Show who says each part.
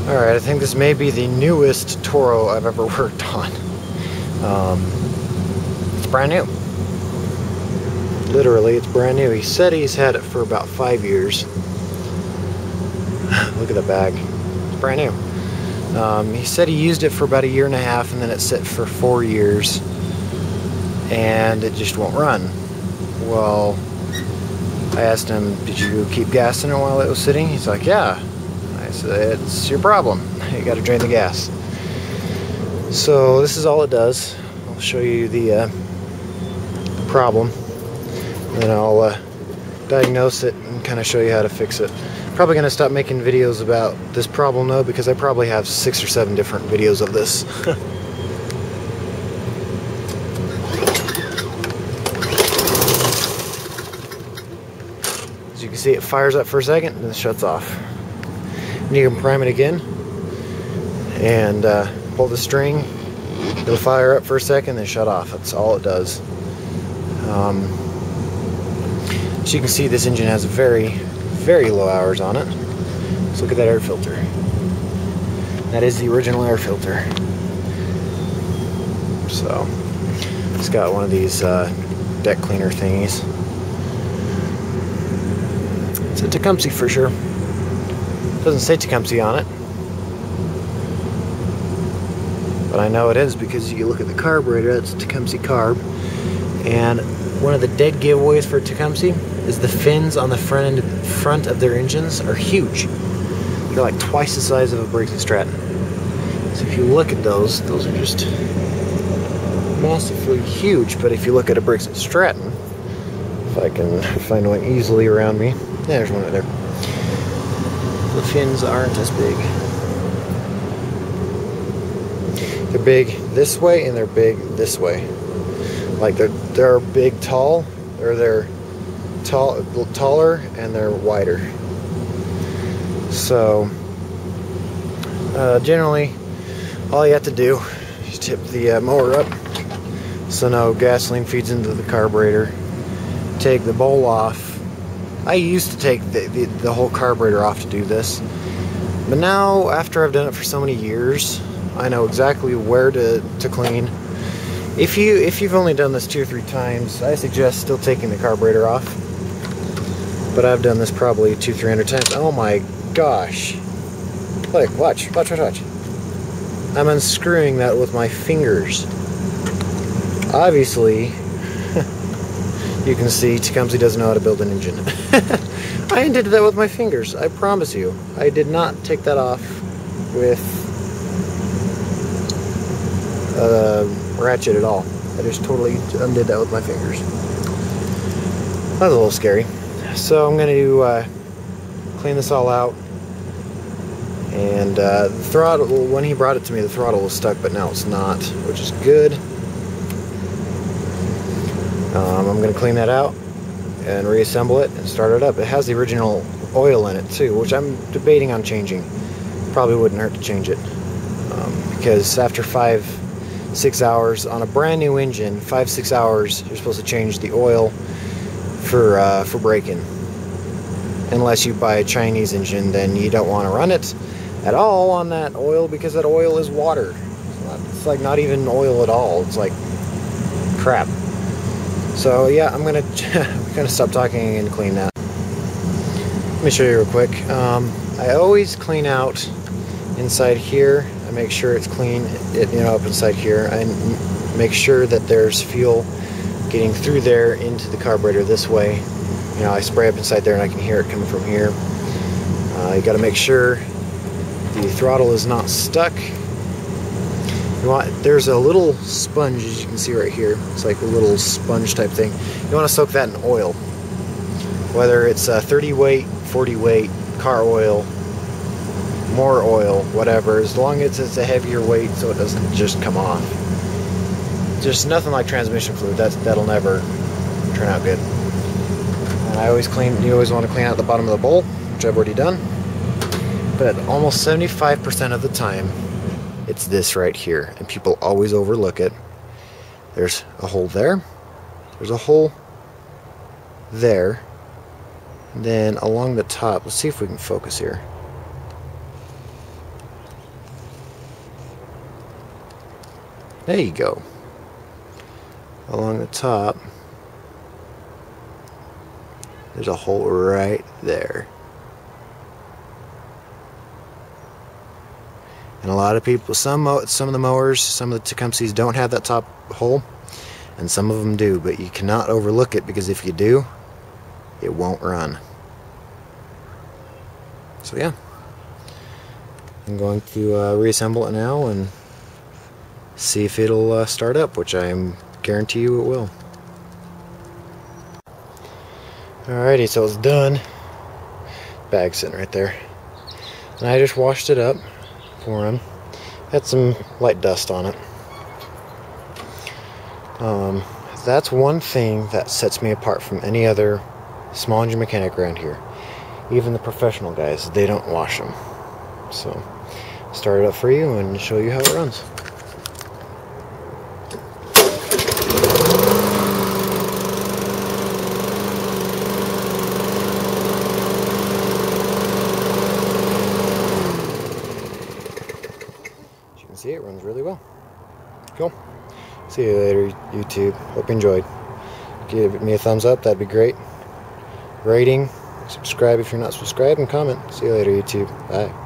Speaker 1: Alright, I think this may be the newest Toro I've ever worked on. It's brand new. Literally, it's brand new. He said he's had it for about 5 years. Look at the bag. It's brand new. He said he used it for about 1.5 years and then it sat for 4 years. And it just won't run. Well, I asked him, did you keep gas in it while it was sitting? He's like, yeah. I said, it's your problem. You gotta drain the gas. So this is all it does. I'll show you the problem. And then I'll diagnose it and kind of show you how to fix it. Probably gonna stop making videos about this problem though, because I probably have 6 or 7 different videos of this. As you can see, it fires up for a second and then shuts off. And you can prime it again and pull the string. It'll fire up for a second then shut off. That's all it does. As you can see, this engine has very, very low hours on it. Let's look at that air filter. That is the original air filter. So it's got one of these deck cleaner thingies. It's a Tecumseh for sure. Doesn't say Tecumseh on it, but I know it is because you look at the carburetor. That's Tecumseh carb. And one of the dead giveaways for Tecumseh is the fins on the front of their engines are huge. They're like twice the size of a Briggs & Stratton. So if you look at those are just massively huge. But if you look at a Briggs & Stratton, if I can find one easily around me, yeah, there's one right there. The fins aren't as big. They're big this way and they're big this way. Like they're big tall, or they're taller and they're wider. So generally all you have to do is tip the mower up so no gasoline feeds into the carburetor. Take the bowl off. I used to take the whole carburetor off to do this, but now after I've done it for so many years, I know exactly where to clean. If you've only done this 2 or 3 times, I suggest still taking the carburetor off. But I've done this probably 200-300 times. Oh my gosh! Look, watch. I'm unscrewing that with my fingers. Obviously, you can see Tecumseh doesn't know how to build an engine. I undid that with my fingers, I promise you. I did not take that off with ratchet at all. I just totally undid that with my fingers. That was a little scary. So I'm going to clean this all out. And the throttle, when he brought it to me, the throttle was stuck, but now it's not, which is good. I'm going to clean that out and reassemble it and start it up. It has the original oil in it too, which I'm debating on changing. Probably wouldn't hurt to change it, because after 5-6 hours on a brand new engine, 5-6 hours, you're supposed to change the oil for braking. Unless you buy a Chinese engine, then you don't want to run it at all on that oil, because that oil is water. It's like not even oil at all. It's like crap. So yeah, I'm gonna stop talking and clean that. Let me show you real quick. I always clean out inside here. I make sure it's clean, up inside here. I make sure that there's fuel getting through there into the carburetor this way. I spray up inside there and I can hear it coming from here. You got to make sure the throttle is not stuck. There's a little sponge, as you can see right here. It's like a little sponge type thing. You want to soak that in oil. Whether it's 30 weight, 40 weight, car oil, more oil, whatever. As long as it's a heavier weight so it doesn't just come off. Just nothing like transmission fluid. That'll never turn out good. And you always want to clean out the bottom of the bowl, which I've already done. But almost 75% of the time, it's this right here, and people always overlook it. There's a hole there, there's a hole there, and then along the top, let's see if we can focus here. There you go. Along the top, there's a hole right there. And a lot of people, some of the mowers, some of the Tecumsehs don't have that top hole, and some of them do, but you cannot overlook it, because if you do, it won't run. So yeah, I'm going to reassemble it now and see if it'll start up, which I guarantee you it will. Alrighty, so it's done. Bag's sitting right there. And I just washed it up for him. Had some light dust on it. That's one thing that sets me apart from any other small engine mechanic around here. Even the professional guys, they don't wash them. So, start it up for you and show you how it runs. As you can see, it runs really well. Cool. See you later, YouTube. Hope you enjoyed. Give me a thumbs up, that'd be great. Rating, subscribe if you're not subscribed, and comment. See you later, YouTube. Bye.